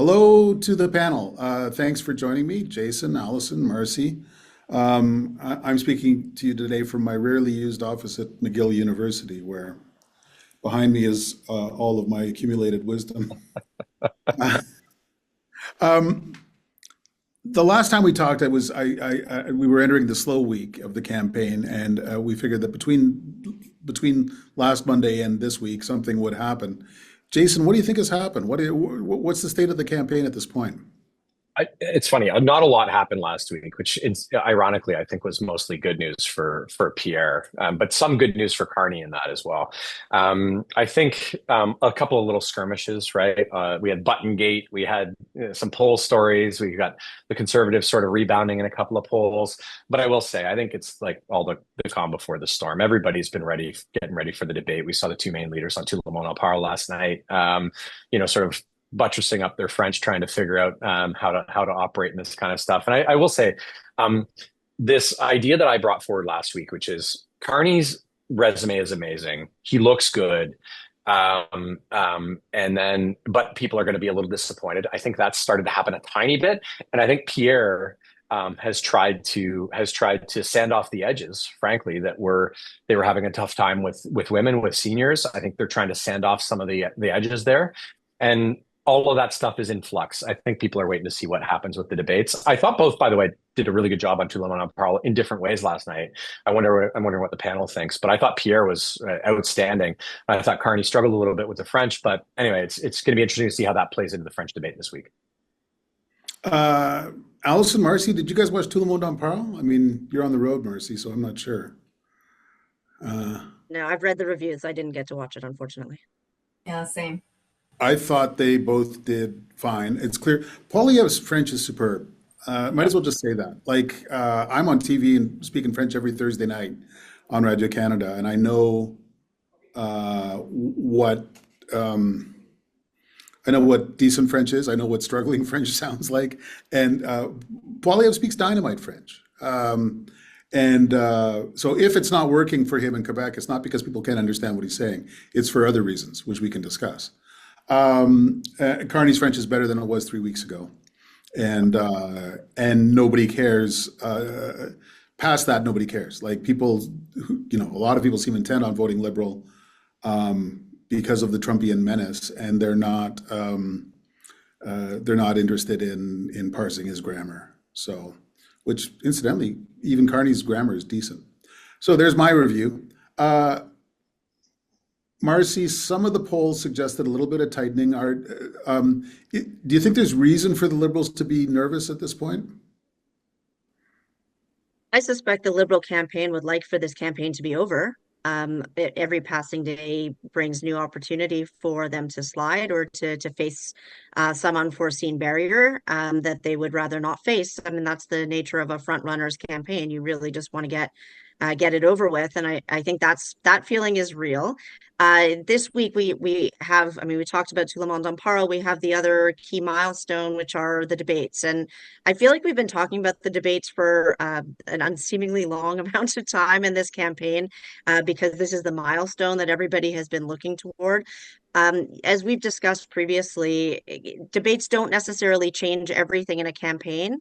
Hello to the panel. Thanks for joining me, Jason, Allison, Marcy. I'm speaking to you today from my rarely used office at McGill University, where behind me is all of my accumulated wisdom. Um, the last time we talked, we were entering the slow week of the campaign, and we figured that between last Monday and this week, something would happen. Jason, what do you think has happened? What's the state of the campaign at this point? It's funny. Not a lot happened last week, which ironically I think was mostly good news for Pierre, but some good news for Carney in that as well. I think a couple of little skirmishes, right? We had Buttongate, we had some poll stories, we got the Conservatives sort of rebounding in a couple of polls. But I will say, I think it's like all the calm before the storm. Everybody's been getting ready for the debate. We saw the two main leaders on Tout, monde, parle last night. Sort of buttressing up their French, trying to figure out how to operate in this kind of stuff. And I will say, this idea that I brought forward last week, which is Carney's resume is amazing. He looks good. But people are going to be a little disappointed. I think that's started to happen a tiny bit. And I think Pierre has tried to sand off the edges, frankly, they were having a tough time with women, with seniors. I think they're trying to sand off some of the edges there. And all of that stuff is in flux. I think people are waiting to see what happens with the debates. I thought both, by the way, did a really good job on Tout, monde, parle in different ways last night. I'm wondering what the panel thinks, but I thought Pierre was outstanding. I thought Carney struggled a little bit with the French, but anyway, it's going to be interesting to see how that plays into the French debate this week. Allison, Marcy, did you guys watch Tout, monde, parle? I mean, you're on the road, Marcy, so I'm not sure. No, I've read the reviews. I didn't get to watch it, unfortunately. Yeah, same. I thought they both did fine. It's clear. Poilievre's French is superb. Might as well just say that. Like, I'm on TV and speaking French every Thursday night on Radio Canada, and I know what decent French is. I know what struggling French sounds like, and Poilievre speaks dynamite French. So if it's not working for him in Quebec, it's not because people can't understand what he's saying. It's for other reasons, which we can discuss. Carney's French is better than it was 3 weeks ago, and nobody cares. Past that, nobody cares. Like people, a lot of people seem intent on voting Liberal because of the Trumpian menace, and they're not interested in parsing his grammar. So, which incidentally, even Carney's grammar is decent. So there's my review. Marcy, some of the polls suggested a little bit of tightening. Do you think there's reason for the Liberals to be nervous at this point? I suspect the Liberal campaign would like for this campaign to be over. Every passing day brings new opportunity for them to slide or to face some unforeseen barrier that they would rather not face. I mean, that's the nature of a front runner's campaign. You really just want to get it over with, and I think that feeling is real. This week we have, I mean, we talked about Tout le monde parle. We have the other key milestone, which are the debates, and I feel like we've been talking about the debates for an unseemingly long amount of time in this campaign because this is the milestone that everybody has been looking toward. As we've discussed previously, debates don't necessarily change everything in a campaign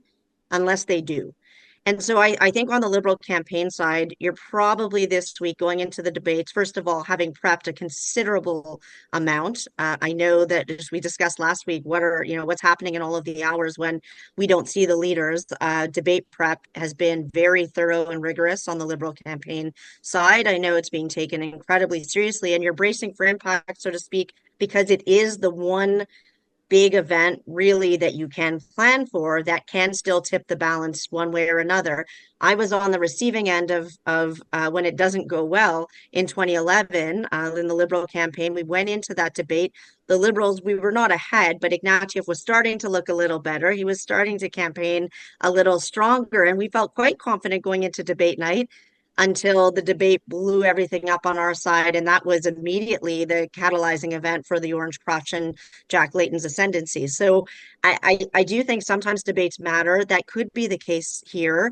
unless they do. And so I think on the Liberal campaign side, you're probably this week going into the debates, first of all, having prepped a considerable amount. I know that as we discussed last week, what's happening in all of the hours when we don't see the leaders. Debate prep has been very thorough and rigorous on the Liberal campaign side. I know it's being taken incredibly seriously, and you're bracing for impact, so to speak, because it is the one big event really that you can plan for that can still tip the balance one way or another. I was on the receiving end of when it doesn't go well in 2011 in the Liberal campaign. We went into that debate. The Liberals, we were not ahead, but Ignatieff was starting to look a little better. He was starting to campaign a little stronger, and we felt quite confident going into debate night until the debate blew everything up on our side. And that was immediately the catalyzing event for the Orange Crotch and Jack Layton's ascendancy. So I do think sometimes debates matter. That could be the case here.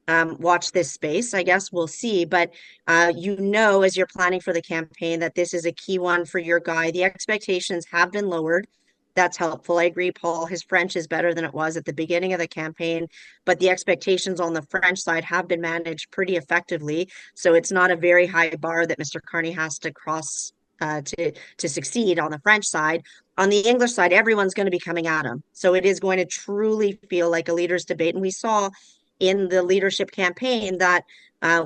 Watch this space, I guess we'll see. But as you're planning for the campaign, that this is a key one for your guy. The expectations have been lowered. that's helpful. I agree, Paul. His French is better than it was at the beginning of the campaign, but the expectations on the French side have been managed pretty effectively. So it's not a very high bar that Mr. Carney has to cross to succeed on the French side. On the English side, everyone's going to be coming at him. So it is going to truly feel like a leaders' debate. And we saw in the leadership campaign that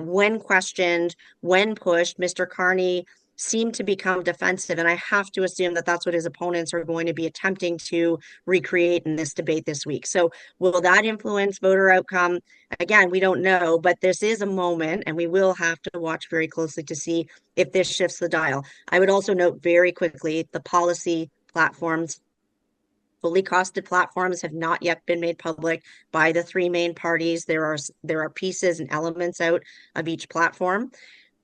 when questioned, when pushed, Mr. Carney seemed to become defensive. And I have to assume that that's what his opponents are going to be attempting to recreate in this debate this week. So will that influence voter outcome? Again, we don't know, but this is a moment and we will have to watch very closely to see if this shifts the dial. I would also note very quickly the policy platforms. Fully costed platforms have not yet been made public by the three main parties. There are pieces and elements out of each platform,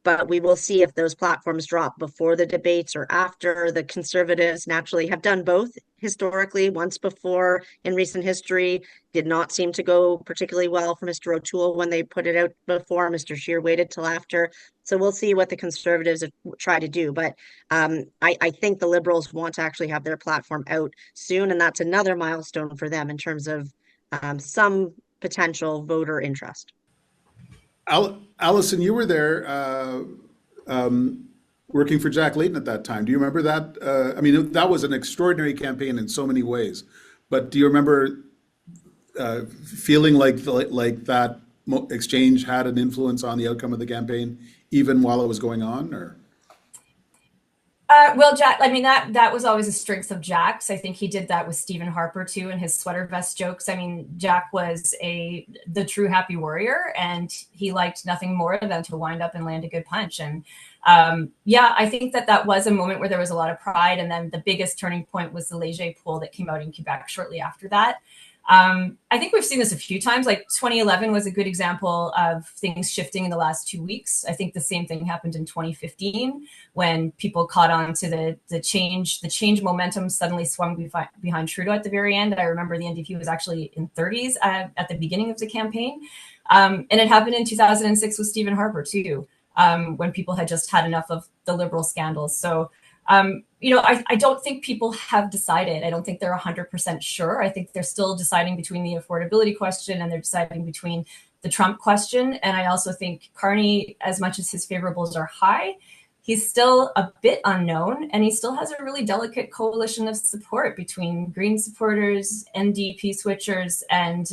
but we will see if those platforms drop before the debates or after. The Conservatives naturally have done both historically, once before in recent history. Did not seem to go particularly well for Mr. O'Toole when they put it out before. Mr. Scheer waited till after. So we'll see what the Conservatives try to do. But I think the Liberals want to actually have their platform out soon, and that's another milestone for them in terms of some potential voter interest. Allison, you were there working for Jack Layton at that time. Do you remember that? I mean, that was an extraordinary campaign in so many ways. But do you remember feeling like that exchange had an influence on the outcome of the campaign, even while it was going on? Or well, Jack, I mean, that was always a strength of Jack's. I think he did that with Stephen Harper too, and his sweater vest jokes. I mean, Jack was the true happy warrior, and he liked nothing more than to wind up and land a good punch. And yeah, I think that was a moment where there was a lot of pride. And then the biggest turning point was the Léger poll that came out in Quebec shortly after that. I think we've seen this a few times. Like 2011 was a good example of things shifting in the last 2 weeks. I think the same thing happened in 2015 when people caught on to the change momentum suddenly swung behind Trudeau at the very end. I remember the NDP was actually in 30s at the beginning of the campaign. And it happened in 2006 with Stephen Harper too, when people had just had enough of the Liberal scandals. So I don't think people have decided. I don't think they're 100% sure. I think they're still deciding between the affordability question and they're deciding between the Trump question. And I also think Carney, as much as his favorables are high, he's still a bit unknown, and he still has a really delicate coalition of support between Green supporters, NDP switchers, and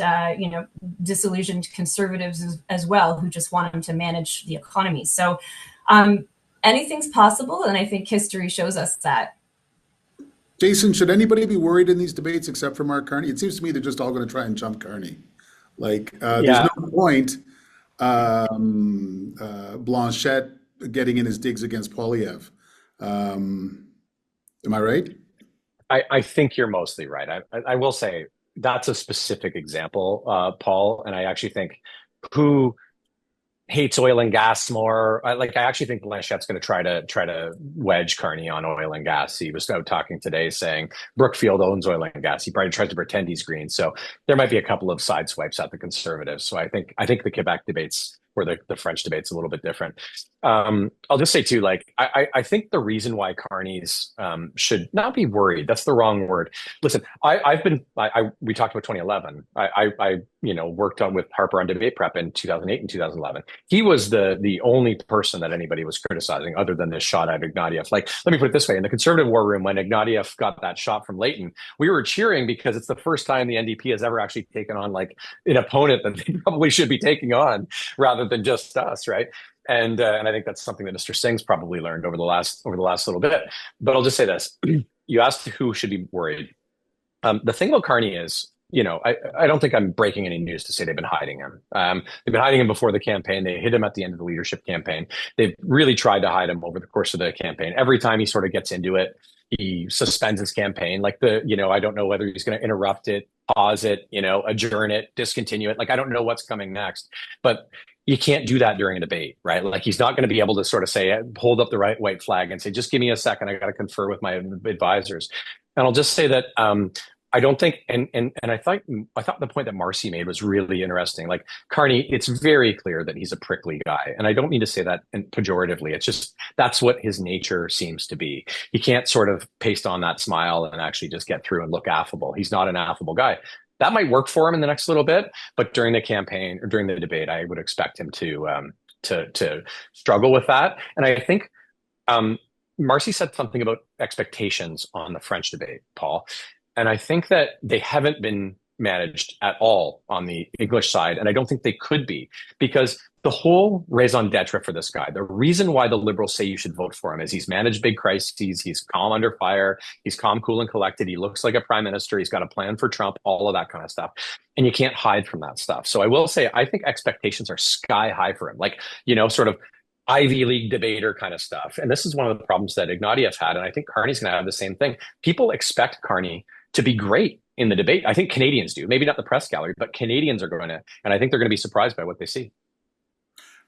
disillusioned Conservatives as well, who just want him to manage the economy. So anything's possible, and I think history shows us that. Jason, should anybody be worried in these debates except for Mark Carney? It seems to me they're just all going to try and jump Carney. There's no point Blanchette getting in his digs against Poilievre. Am I right? I think you're mostly right. I will say that's a specific example, Paul, and I actually think who hates oil and gas more. I actually think Blanchette's going to try to wedge Carney on oil and gas. He was out talking today saying Brookfield owns oil and gas. He probably tries to pretend he's green. So there might be a couple of side swipes at the Conservatives. So I think the Quebec debates or the French debate's a little bit different. I'll just say too, I think the reason why Carneys should not be worried, that's the wrong word. Listen, we talked about 2011. I worked with Harper on debate prep in 2008 and 2011. He was the only person that anybody was criticizing other than this shot at Ignatieff. Let me put it this way. In the Conservative war room, when Ignatieff got that shot from Layton, we were cheering because it's the first time the NDP has ever actually taken on an opponent that they probably should be taking on rather than just us, right? And I think that's something that Mr. Singh's probably learned over the last little bit. But I'll just say this: you asked who should be worried. The thing about Carney is, I don't think I'm breaking any news to say they've been hiding him. They've been hiding him before the campaign. They hid him at the end of the leadership campaign. They've really tried to hide him over the course of the campaign. Every time he sort of gets into it, he suspends his campaign. I don't know whether he's going to interrupt it, pause it, adjourn it, discontinue it. I don't know what's coming next. But you can't do that during a debate, right? He's not going to be able to sort of say, hold up the white flag and say, just give me a second. I got to confer with my advisors. And I'll just say that I don't think, and I thought the point that Marcy made was really interesting. Like Carney, it's very clear that he's a prickly guy, and I don't mean to say that pejoratively. It's just that's what his nature seems to be. He can't sort of paste on that smile and actually just get through and look affable. He's not an affable guy. That might work for him in the next little bit, but during the campaign or during the debate, I would expect him to struggle with that. And I think Marcy said something about expectations on the French debate, Paul. And I think that they haven't been managed at all on the English side. And I don't think they could be, because the whole raison d'etre for this guy, the reason why the Liberals say you should vote for him is he's managed big crises, he's calm under fire, he's calm, cool, and collected, he looks like a prime minister, he's got a plan for Trump, all of that kind of stuff. And you can't hide from that stuff. So I will say, I think expectations are sky high for him. Like, sort of Ivy League debater kind of stuff. And this is one of the problems that Ignatieff had. And I think Carney's going to have the same thing. People expect Carney to be great in the debate. I think Canadians do, maybe not the press gallery, but Canadians are going to, and I think they're going to be surprised by what they see.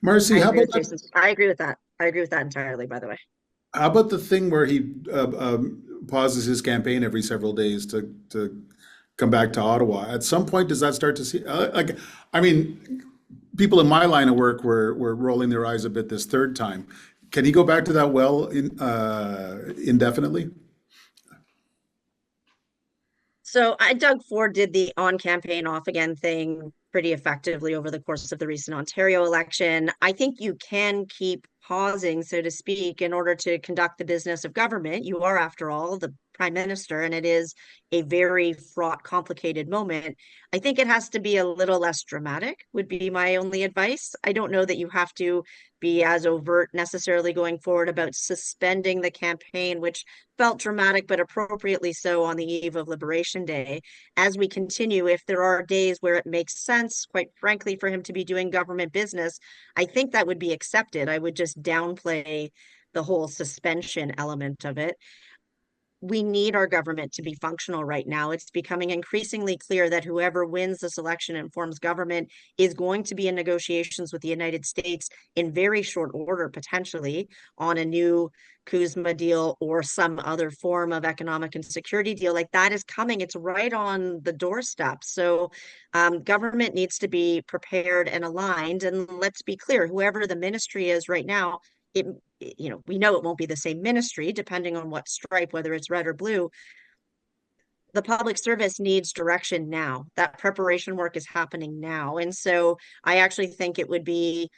Marcy, how about I agree with that. I agree with that entirely, by the way. how about the thing where he pauses his campaign every several days to come back to Ottawa? At some point, does that start to see, I mean, people in my line of work were rolling their eyes a bit this third time. Can he go back to that well indefinitely? So Doug Ford did the on campaign, off again thing pretty effectively over the course of the recent Ontario election. I think you can keep pausing, so to speak, in order to conduct the business of government. You are, after all, the prime minister, and it is a very fraught, complicated moment. I think it has to be a little less dramatic, would be my only advice. I don't know that you have to be as overt necessarily going forward about suspending the campaign, which felt dramatic, but appropriately so on the eve of Liberation Day. As we continue, if there are days where it makes sense, quite frankly, for him to be doing government business, I think that would be accepted. I would just downplay the whole suspension element of it. We need our government to be functional right now. It's becoming increasingly clear that whoever wins this election and forms government is going to be in negotiations with the United States in very short order, potentially, on a new CUSMA deal or some other form of economic and security deal. Like, that is coming. It's right on the doorstep. So government needs to be prepared and aligned. And let's be clear, whoever the ministry is right now, we know it won't be the same ministry depending on what stripe, whether it's red or blue. The public service needs direction now. That preparation work is happening now. And so I actually think it would be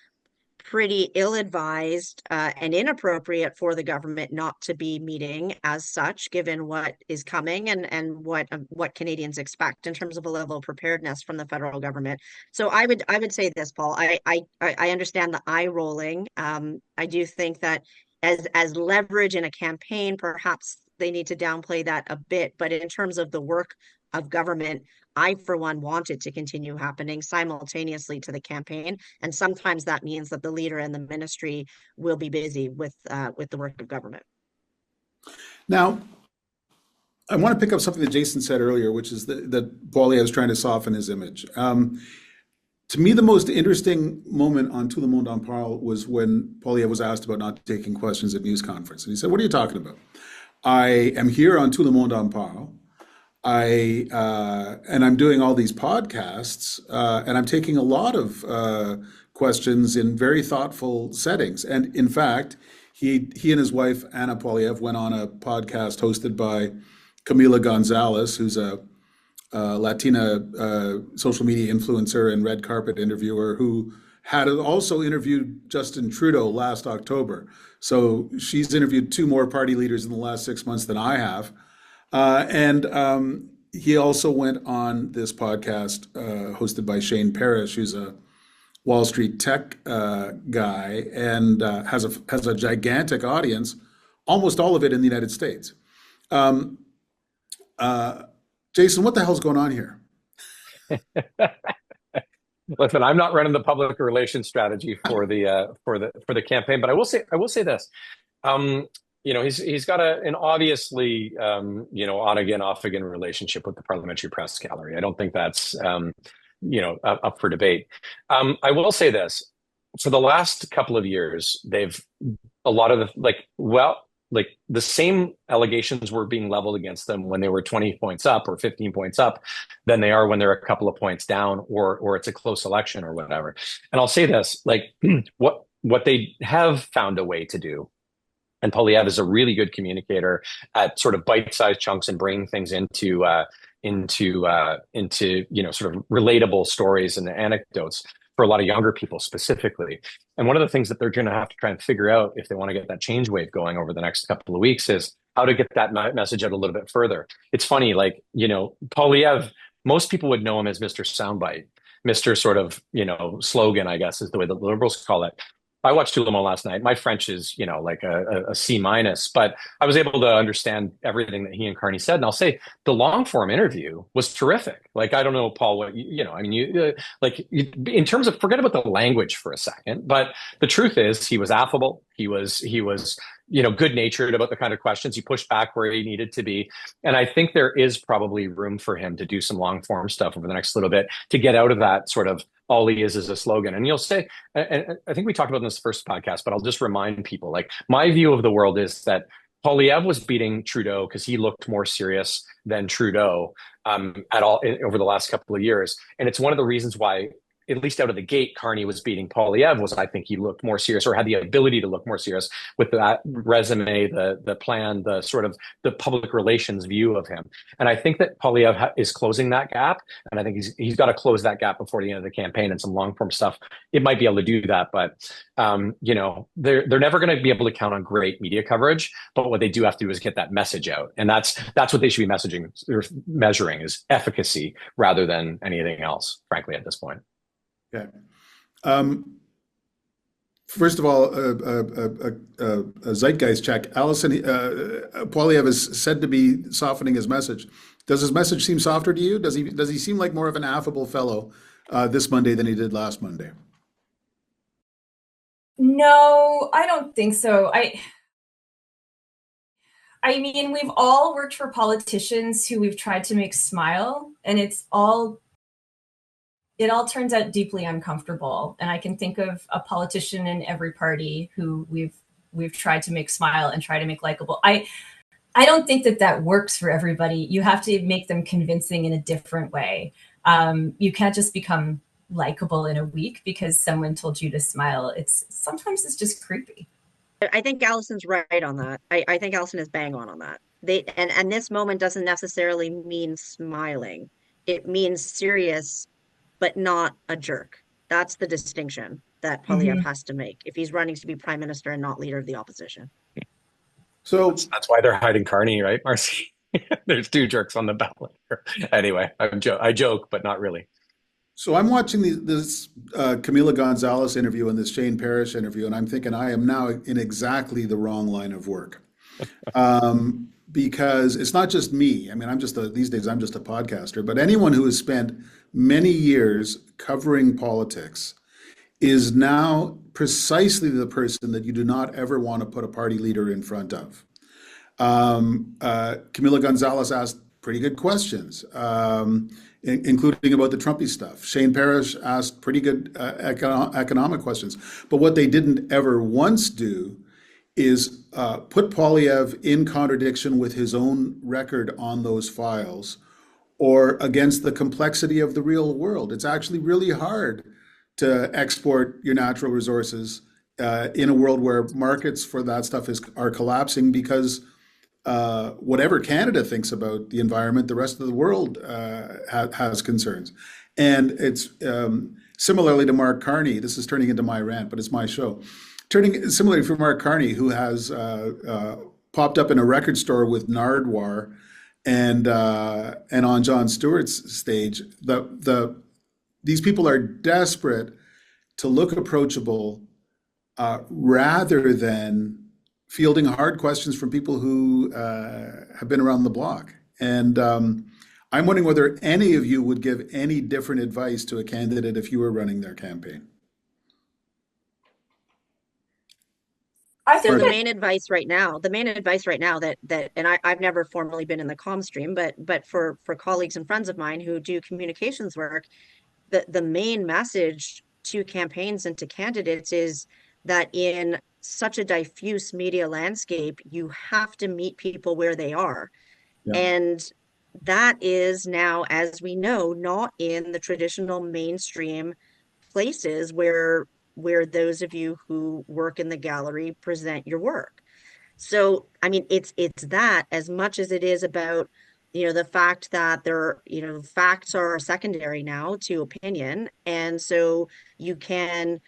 pretty ill-advised and inappropriate for the government not to be meeting as such, given what is coming and what Canadians expect in terms of a level of preparedness from the federal government. So I would say this, Paul. I understand the eye rolling. I do think that as leverage in a campaign, perhaps they need to downplay that a bit. But in terms of the work of government, I, for one, want it to continue happening simultaneously to the campaign. And sometimes that means that the leader and the ministry will be busy with the work of government. Now, I want to pick up something that Jason said earlier, which is that Poilievre is trying to soften his image. To me, the most interesting moment on Tout, monde, parle was when Poilievre was asked about not taking questions at news conference. And he said, "What are you talking about? I am here on Tout, monde, parle. And I'm doing all these podcasts, and I'm taking a lot of questions in very thoughtful settings. And in fact, he and his wife, Anna Poilievre, went on a podcast hosted by Camila Gonzalez, who's a Latina social media influencer and red carpet interviewer who had also interviewed Justin Trudeau last October. So she's interviewed 2 more party leaders in the last 6 months than I have. And he also went on this podcast hosted by Shane Parrish, who's a Wall Street tech guy and has a gigantic audience, almost all of it in the United States. Jason, what the hell's going on here? Listen, I'm not running the public relations strategy for the campaign, but I will say this. He's got an obviously on again, off again relationship with the parliamentary press gallery. I don't think that's up for debate. I will say this: for the last couple of years, like the same allegations were being leveled against them when they were 20 points up or 15 points up than they are when they're a couple of points down, or it's a close election or whatever. And I'll say this, like what they have found a way to do, and Poilievre is a really good communicator at sort of bite-sized chunks and bringing things into sort of relatable stories and anecdotes for a lot of younger people specifically. And one of the things that they're going to have to try and figure out if they want to get that change wave going over the next couple of weeks is how to get that message out a little bit further. It's funny, like, Poilievre, most people would know him as Mr. Soundbite, Mr. sort of, slogan, I guess, is the way the Liberals call it. I watched Tout le monde last night. My French is, like a C minus, but I was able to understand everything that he and Carney said. And I'll say the long form interview was terrific. Like, I don't know, Paul, what in terms of, forget about the language for a second, but the truth is he was affable. He was, good natured about the kind of questions. He pushed back where he needed to be. And I think there is probably room for him to do some long form stuff over the next little bit to get out of that sort of all he is a slogan. And you'll say, and I think we talked about in this first podcast, but I'll just remind people, like, my view of the world is that Poilievre was beating Trudeau because he looked more serious than Trudeau at all over the last couple of years. And it's one of the reasons why, at least out of the gate, Carney was beating Poilievre, was I think he looked more serious, or had the ability to look more serious with that resume, the plan, the sort of the public relations view of him. And I think that Poilievre is closing that gap. And I think he's got to close that gap before the end of the campaign, and some long form stuff. It might be able to do that, but they're never going to be able to count on great media coverage. But what they do have to do is get that message out. And that's what they should be measuring is efficacy rather than anything else, frankly, at this point. Okay. First of all, a zeitgeist check. Allison, Poilievre is said to be softening his message. Does his message seem softer to you? Does he seem like more of an affable fellow this Monday than he did last Monday? No, I don't think so. I mean, we've all worked for politicians who we've tried to make smile, and it all turns out deeply uncomfortable. And I can think of a politician in every party who we've tried to make smile and try to make likable. I don't think that works for everybody. You have to make them convincing in a different way. You can't just become likable in a week because someone told you to smile. Sometimes it's just creepy. I think Allison's right on that. I think Allison is bang on that. And this moment doesn't necessarily mean smiling. It means serious, but not a jerk. That's the distinction that Poilievre has to make if he's running to be prime minister and not leader of the opposition. So that's why they're hiding Carney, right, Marcy? There's two jerks on the ballot. Anyway, I joke, but not really. So I'm watching this Camila Gonzalez interview and this Shane Parrish interview, and I'm thinking I am now in exactly the wrong line of work. Because it's not just me. I mean, these days I'm just a podcaster, but anyone who has spent many years covering politics is now precisely the person that you do not ever want to put a party leader in front of. Camila Gonzalez asked pretty good questions, including about the Trumpy stuff. Shane Parrish asked pretty good economic questions. But what they didn't ever once do is put Poilievre in contradiction with his own record on those files or against the complexity of the real world. It's actually really hard to export your natural resources in a world where markets for that stuff are collapsing because whatever Canada thinks about the environment, the rest of the world has concerns. And it's similarly to Mark Carney. This is turning into my rant, but it's my show. Turning similarly for Mark Carney, who has popped up in a record store with Nardwar and on Jon Stewart's stage. These people are desperate to look approachable rather than fielding hard questions from people who have been around the block. And I'm wondering whether any of you would give any different advice to a candidate if you were running their campaign. I think the main advice right now that and I've never formally been in the comm stream, but for colleagues and friends of mine who do communications work, the main message to campaigns and to candidates is that in such a diffuse media landscape, you have to meet people where they are. Yeah. And that is now, as we know, not in the traditional mainstream places where those of you who work in the gallery present your work. So, I mean, it's that as much as it is about, the fact that facts are secondary now to opinion. And so you can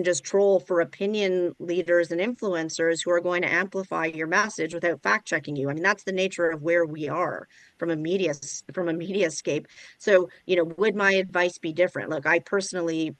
just troll for opinion leaders and influencers who are going to amplify your message without fact checking you. I mean, that's the nature of where we are from a mediascape. So, would my advice be different? Look, I personally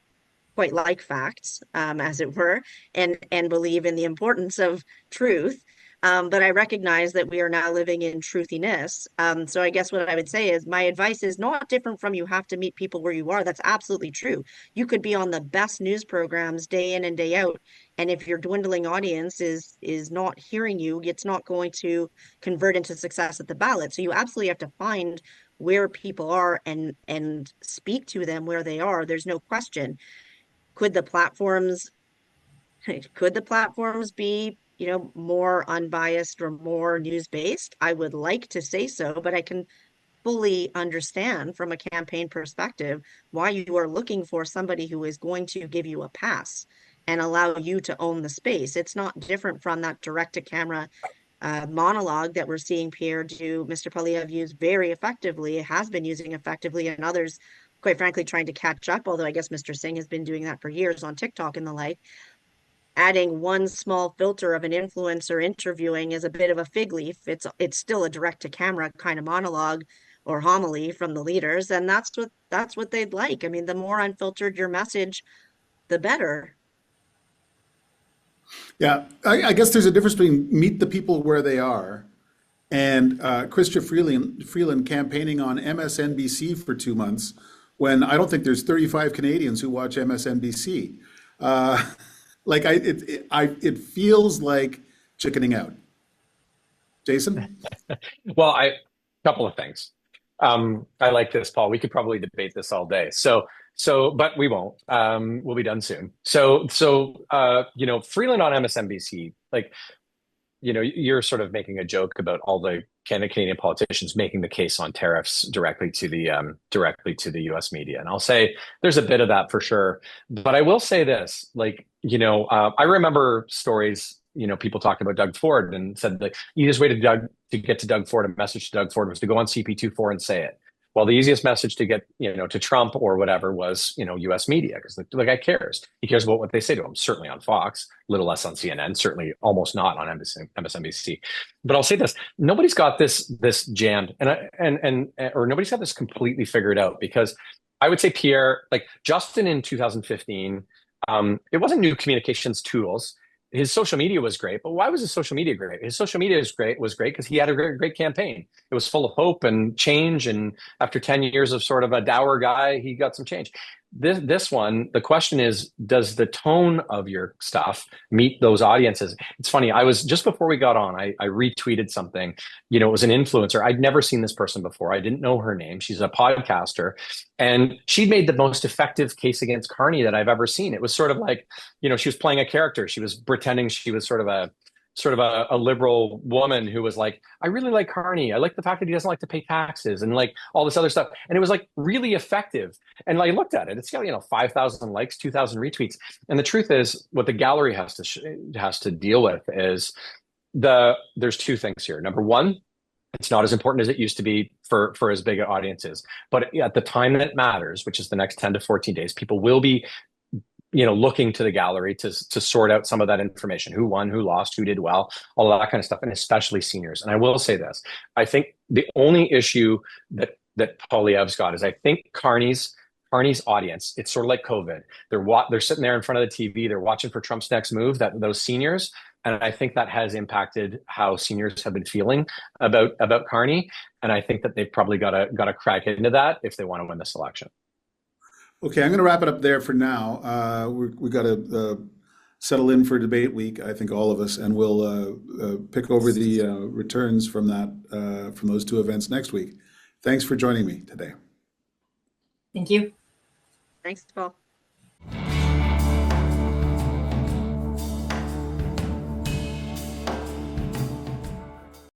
quite like facts, as it were, and believe in the importance of truth. But I recognize that we are now living in truthiness. So I guess what I would say is my advice is not different from you have to meet people where you are. That's absolutely true. You could be on the best news programs day in and day out, and if your dwindling audience is not hearing you, it's not going to convert into success at the ballot. So you absolutely have to find where people are and speak to them where they are. There's no question. Could the platforms be, more unbiased or more news based? I would like to say so, but I can fully understand from a campaign perspective why you are looking for somebody who is going to give you a pass and allow you to own the space. It's not different from that direct to camera monologue that we're seeing Pierre do, Mr. Poilievre use very effectively, has been using effectively, and others, quite frankly, trying to catch up, although I guess Mr. Singh has been doing that for years on TikTok and the like. Adding one small filter of an influencer interviewing is a bit of a fig leaf. It's still a direct to camera kind of monologue or homily from the leaders, and that's what they'd like. I mean, the more unfiltered your message, the better. Yeah, I guess there's a difference between meet the people where they are and Chrystia Freeland campaigning on MSNBC for 2 months when I don't think there's 35 Canadians who watch MSNBC. It feels like chickening out. Jason? Well, couple of things. I like this, Paul. We could probably debate this all day. But we won't. We'll be done soon. Freeland on MSNBC, you're sort of making a joke about all the Canadian politicians making the case on tariffs directly to the U.S. media, and I'll say there's a bit of that for sure. But I will say this, I remember stories. People talking about Doug Ford and said that the easiest way to get to Doug Ford, a message to Doug Ford, was to go on CP24 and say it. Well, the easiest message to get, to Trump or whatever was, U.S. media, because the guy cares. He cares about what they say to him. Certainly on Fox, a little less on CNN, certainly almost not on MSNBC. But I'll say this: nobody's got this jammed, or nobody's got this completely figured out. Because I would say Pierre, Justin in 2015, it wasn't new communications tools. His social media was great, but why was his social media great? His social media was great because he had a great campaign. It was full of hope and change. And after 10 years of sort of a dour guy, he got some change. This one, the question is, does the tone of your stuff meet those audiences? It's funny. I was just before we got on, I retweeted something. It was an influencer. I'd never seen this person before. I didn't know her name. She's a podcaster, and she made the most effective case against Carney that I've ever seen. It was sort of like, she was playing a character. She was pretending she was sort of a liberal woman who was like, I really like Carney. I like the fact that he doesn't like to pay taxes and all this other stuff. And it was really effective. And I looked at it. It's got 5,000 likes, 2,000 retweets. And the truth is, what the gallery has to deal with is there's two things here. Number one, it's not as important as it used to be for as big audiences. But at the time that it matters, which is the next 10 to 14 days, people will be looking to the gallery to sort out some of that information: who won, who lost, who did well, all of that kind of stuff, and especially seniors. And I will say this: I think the only issue that Poilievre's got is, I think Carney's audience, it's sort of like COVID. They're sitting there in front of the TV, they're watching for Trump's next move. Those seniors, and I think that has impacted how seniors have been feeling about Carney. And I think that they've probably got to crack into that if they want to win this election. Okay, I'm going to wrap it up there for now. We got to settle in for debate week, I think all of us, and we'll pick over the returns from those two events next week. Thanks for joining me today. Thank you. Thanks, Paul.